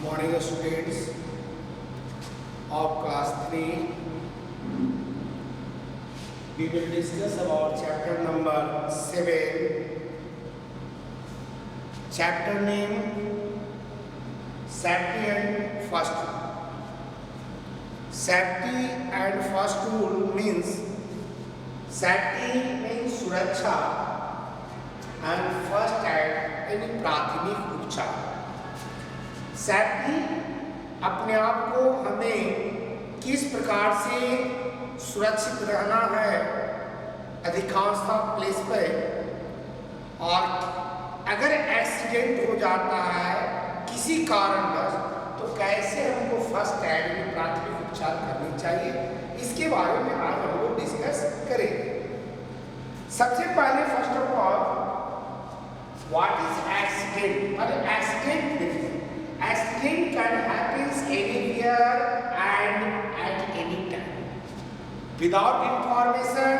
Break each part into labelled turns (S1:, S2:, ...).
S1: morning students of class 3. We will discuss about chapter number 7. Chapter name Safety and First Rule. Safety and first rule means safety means सुरक्षा and first aid यानी प्राथमिक उपचार. Safety अपने आप को हमें किस प्रकार से सुरक्षित रहना है अधिकांशतः प्लेस पे, और अगर एक्सीडेंट हो जाता है किसी कारणवश तो कैसे हमको फर्स्ट एड में प्राथमिक उपचार करनी चाहिए, इसके बारे में आज हम लोग डिस्कस करेंगे. सबसे पहले first of all what is accident. और एक्सीडेंट देखिए, accident can happen anywhere and at any time. Without information,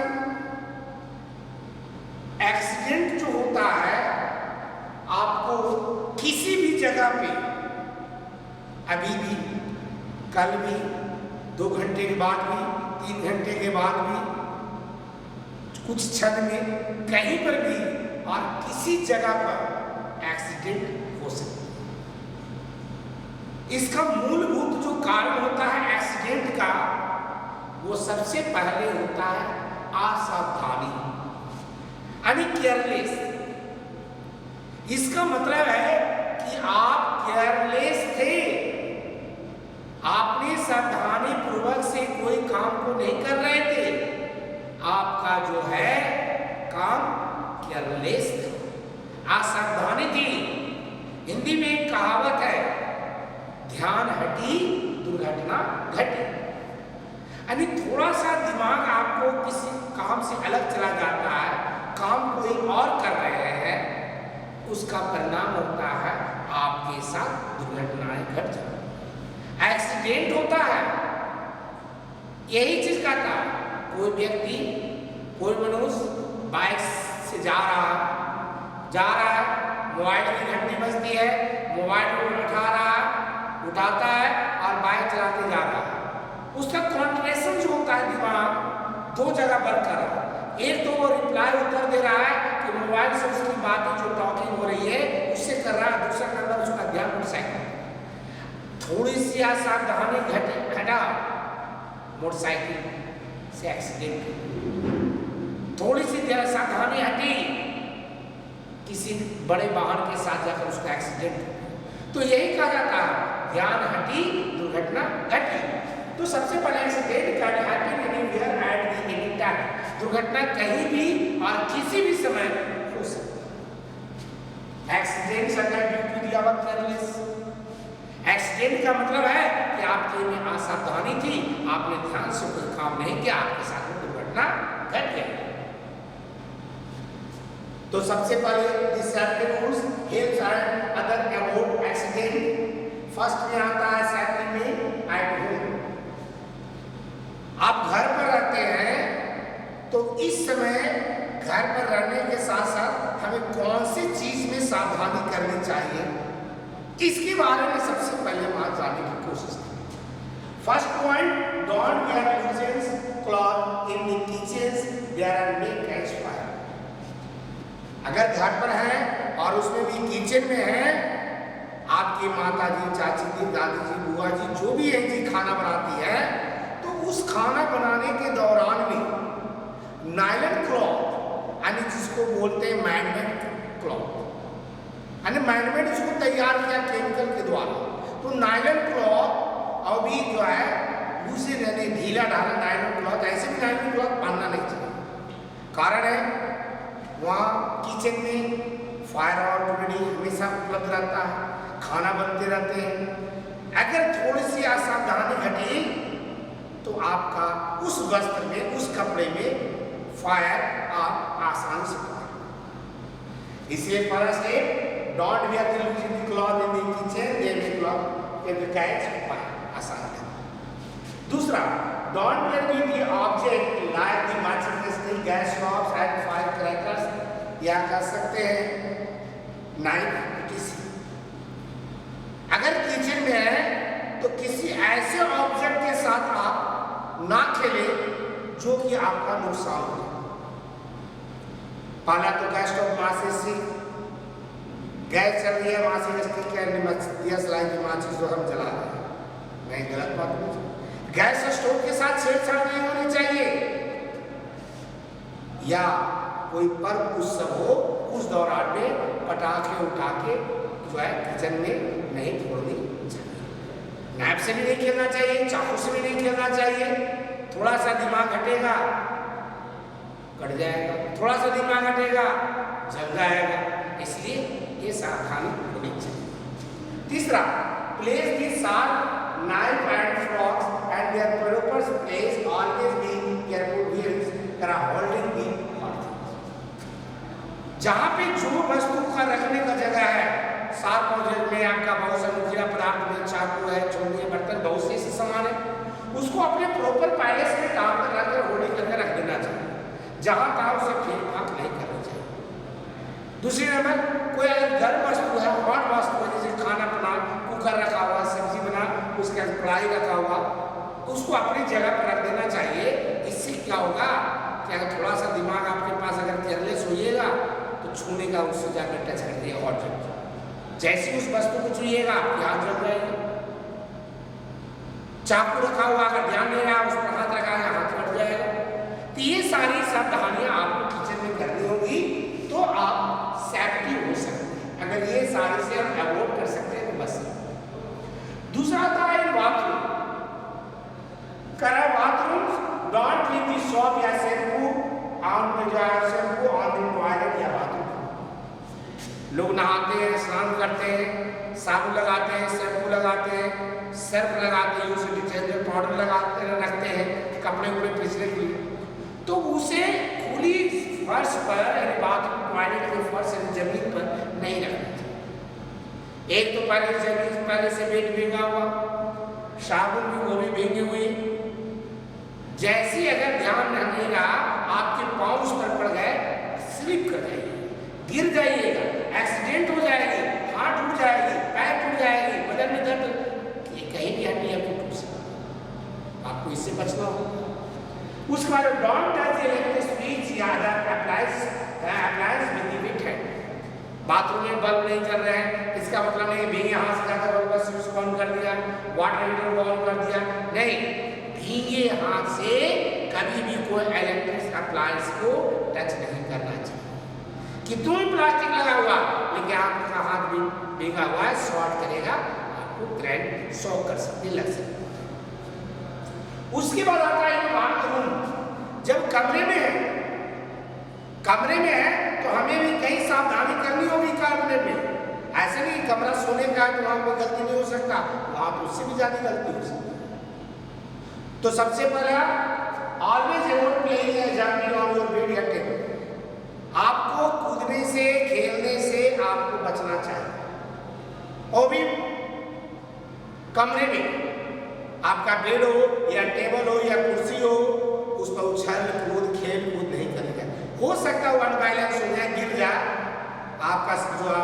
S1: accident जो होता है आपको किसी भी जगह पे अभी भी, कल भी, 2 घंटे के बाद भी, 3 घंटे के बाद भी, कुछ क्षण में, कहीं पर भी और किसी जगह पर एक्सीडेंट हो सकता है. इसका मूलभूत जो कारण होता है एक्सीडेंट का, वो सबसे पहले होता है असावधानी यानी केयरलेस. इसका मतलब है कि आप केयरलेस थे, आपने सावधानी पूर्वक से कोई काम को नहीं कर रहे थे, आपका जो है काम केयरलेस था, असावधानी थी. हिंदी में एक कहावत है, ध्यान हटी दुर्घटना घटी. यानी थोड़ा सा दिमाग आपको किसी काम से अलग चला जाता है, काम कोई और कर रहे हैं, उसका परिणाम होता है आपके साथ दुर्घटनाएं घट जाती. एक्सीडेंट होता है, यही चीज कहता है. कोई व्यक्ति, कोई मनुष्य बाइक से जा रहा है, मोबाइल की घंटी बजती है, मोबाइल को उठाता है और बाइक चलाते जा रहा है. उसका कॉन्ट्रेशन जो होता है दिमाग, 2 जगह वर्क कर रहा है. एक तो वो रिप्लाई उत्तर दे रहा है कि मोबाइल से उसकी बातें जो टॉकिंग हो रही है उससे कर रहा है, दूसरा नंबर उसका ध्यान मोटरसाइकिल. थोड़ी सी असावधानी घटा, मोटरसाइकिल से एक्सीडेंट. थोड़ी सी सावधानी हटी, किसी बड़े वाहन के साथ जाकर उसका एक्सीडेंट. तो यही कहा जाता है ध्यान हटी दुर्घटना घटी. तो सबसे पहले accident can happen anywhere at any time. दुर्घटना कहीं भी और किसी भी समय हो सकती है. एक्सीडेंट अगर due to the our careless. Accident का मतलब है कि आपके में असावधानी थी, आपने ध्यान से कोई काम नहीं किया, आपके साथ में दुर्घटना घट गई. तो सबसे पहले this safety rules helps and other avoid accident. First में आता है सेफ्टी में एट होम. आप घर पर रहते हैं तो इस समय घर पर रहने के साथ साथ हमें कौन सी चीज में सावधानी करनी चाहिए, इसके बारे में सबसे पहले बात जानने की कोशिश करें. First point, don't wear uses cloth in the kitchen where may catch fire. अगर घर पर हैं और उसमें भी किचन में है, आपकी माता जी, चाची जी, दादी जी, बुआ जी, जो भी है जी खाना बनाती है, तो उस खाना बनाने के दौरान में नायलॉन क्लॉथ यानी जिसको बोलते हैं मैनमेड क्लॉथ, यानी मैनमेड उसको तैयार किया केमिकल के द्वारा. तो नायलॉन क्लॉथ अभी जो है लूजे यानी ढीला ढाला नायलॉन क्लॉथ, ऐसे भी नायलॉन क्लॉथ पहनना नहीं चाहिए. कारण है वहाँ किचन में फायर ऑलरेडी हमेशा उपलब्ध रहता है, खाना बनते रहते हैं. अगर थोड़ी सी असावधानी घटी तो आपका उस वस्त्र में, उस कपड़े में फायर आप आसानी से पकड़. इसलिए first step, don't wear the cloth in the kitchen they may cloth can catch fire. आसान है. दूसरा, don't wear the object like the matches, gas stoves and fire crackers, या कर सकते हैं नाइफ, किसी अगर किचन में है तो किसी ऐसे ऑब्जेक्ट के साथ आप ना खेले जो कि आपका नुकसान हो। पहला तो गैस स्टोव माचिस से, गैस चल रही है माचिस क्या दिया सलाई की माचिस जो हम जला रहे हैं, नहीं, गलत बात नहीं। गैस स्टोव के साथ छेड़छाड़ नहीं होनी चाहिए, या कोई पर्व उत्सव हो उस दौरान में पटाखे उठा के जो है किचन में नहीं फोड़नी चाहिए। नाइफ से भी नहीं खेलना चाहिए, चाकू से भी नहीं खेलना चाहिए। थोड़ा सा दिमाग हटेगा कट जाएगा, थोड़ा सा दिमाग हटेगा जल जाएगा, इसलिए ये सावधानी होनी चाहिए। तीसरा, place the sharp knife and forks and their proper place, always be careful here holding the. जहां पे जो वस्तु का रखने का जगह है, शार्प ऑब्जेक्ट में आपका बहुत सा नुकीला पदार्थ में चाकू है, छोटे बर्तन, बहुत से ऐसे सामान है, उसको अपने प्रॉपर पैलेस में टांग कर रखकर होल्डिंग करके रख देना चाहिए। जहां तहाँ उसे फेंक फाक नहीं करना चाहिए। दूसरी नंबर, कोई अगर गर्म वस्तु है, हॉट वस्तु है, जैसे खाना बना, कुकर रखा हुआ, सब्जी बना, उसके अंदर कढ़ाई रखा हुआ, उसको अपनी जगह पर रख देना चाहिए। इससे क्या होगा कि अगर थोड़ा सा दिमाग आपके पास अगर केयरलेस होइएगा तो छूने का उससे जाकर टच कर दिया ऑब्जेक्ट, जैसे उस वस्तु को छूइएगा आपकी हाथ जल जाएगा। चाकू रखा हुआ अगर ध्यान नहीं रहा, उस पर हाथ रखा है, हाथ कट जाएगा। तो ये सारी सावधानियां आपको किचन में करनी होगी तो आप सेफ्टी हो सकते हैं। अगर ये सारी से हम अवॉइड कर सकते हैं तो बस। दूसरा था bathroom, bathroom don't leave the soap या shampoo on the shampoo on the toilet या बाथरूम। लोग नहाते हैं, स्नान करते हैं, साबुन लगाते हैं, शैम्पू लगाते हैं, सर्फ लगाते हैं, उसे डिटर्जेंट पाउडर लगाते रखते हैं कपड़े उपड़े पिछले के लिए, तो उसे खुली फर्श पर यानी बाथरूम टॉयलेट के फर्श यानी जमीन पर नहीं रखना चाहिए। एक तो पहले जमीन पहले से बेड भीगा हुआ, साबुन भी वो भी भीगी हुई, जैसी अगर ध्यान नहीं रहा आपके पाँव उस पर पड़ गए, स्लिप कर जाइए, गिर जाइएगा, एक्सीडेंट हो जाएगी, हाथ टूट जाएगी, पैर टूट जाएगी, बदन में दर्द, ये कहीं भी हड्डी आपको टूट सकती, आपको इससे बचना होगा। उसके बाद डोंट टच इलेक्ट्रिक स्विच या other appliance with the wait hand. Bathroom में बल्ब नहीं चल रहे हैं, इसका मतलब नहीं भीगे हाथ से जाकर बल्ब का स्विच ऑन कर दिया, वाटर हीटर ऑन कर दिया, नहीं, भीगे हाथ से कभी भी कोई इलेक्ट्रिक अप्लायंस को टच नहीं करना चाहिए। कितना भी प्लास्टिक लगा हुआ लेकिन आपका हाथ भी भीगा हुआ है, शॉर्ट करेगा, आपको करंट शॉक कर सकते, लग सकते। उसके बाद आता है बाथरूम। जब कमरे में है तो हमें भी कई सावधानी करनी होगी कमरे में। ऐसे नहीं कमरा सोने का है तो वहां कोई गलती नहीं हो सकता, वहां तो उससे भी ज्यादा गलती हो सकती। तो सबसे पहला, ऑलवेज अवॉइड प्लेइंग या जंपिंग ऑन योर बेड या टेबल। आपको कूदने से, खेलने से आपको बचना चाहिए। और भी कमरे में आपका बेड हो या टेबल हो या कुर्सी हो, उस पर उछल कूद खेल कूद नहीं करेगा। हो सकता है अनबैलेंस हो जाए, गिर जाए, आपका जो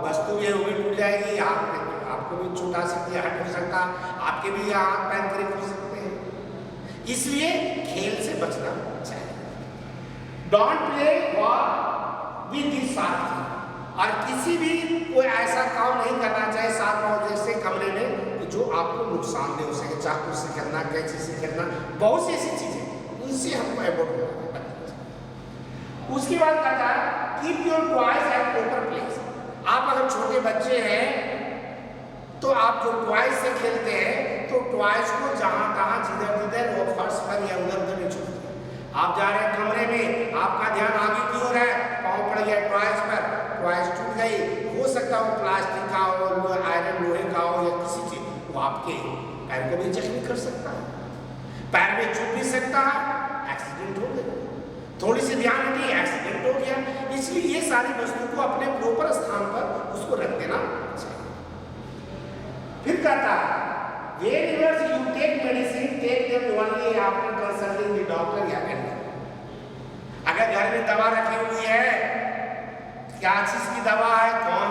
S1: वस्तु है वो भी टूट जाएगी, आपको भी चोट आ सकती है, हट हो सकता, आपके भी हाथ पैर क्रिक हो सकते हैं, इसलिए खेल से बचना चाहिए। डोंट प्ले विद द साथी, और किसी भी कोई ऐसा काम नहीं करना चाहिए साथ में जैसे कमरे में जो आपको नुकसान दे हो सके, चाकू से खेलना, कैंची से खेलना, बहुत सी ऐसी चीजें, उनसे हमको अवॉइड करना है। उसके बाद कहता है keep your toys at proper place. आप अगर छोटे बच्चे हैं तो आप जो टॉयज से खेलते हैं तो टॉयज को जहां तहां जिधर जिधर वो फर्श पर या उधर उधर नहीं छोड़ते। आप जा रहे हैं कमरे में, आपका ध्यान आगे की ओर है, पाँव पड़ गया टॉयज पर, टॉयज टूट गई, हो सकता हो प्लास्टिक का हो, आयरन लोहे का हो या किसी चीज, वो आपके पैर को भी जख्मी कर सकता है, पैर में चुभ भी सकता है, एक्सीडेंट हो गया, थोड़ी सी ध्यान हटी, एक्सीडेंट हो गया। इसलिए ये सारी वस्तु को अपने प्रॉपर स्थान पर उसको रख देना चाहिए। फिर कहता है wherever you take medicine, take them only after consulting the doctor या अगर घर में दवा रखी हुई है, क्या चीज की दवा है, कौन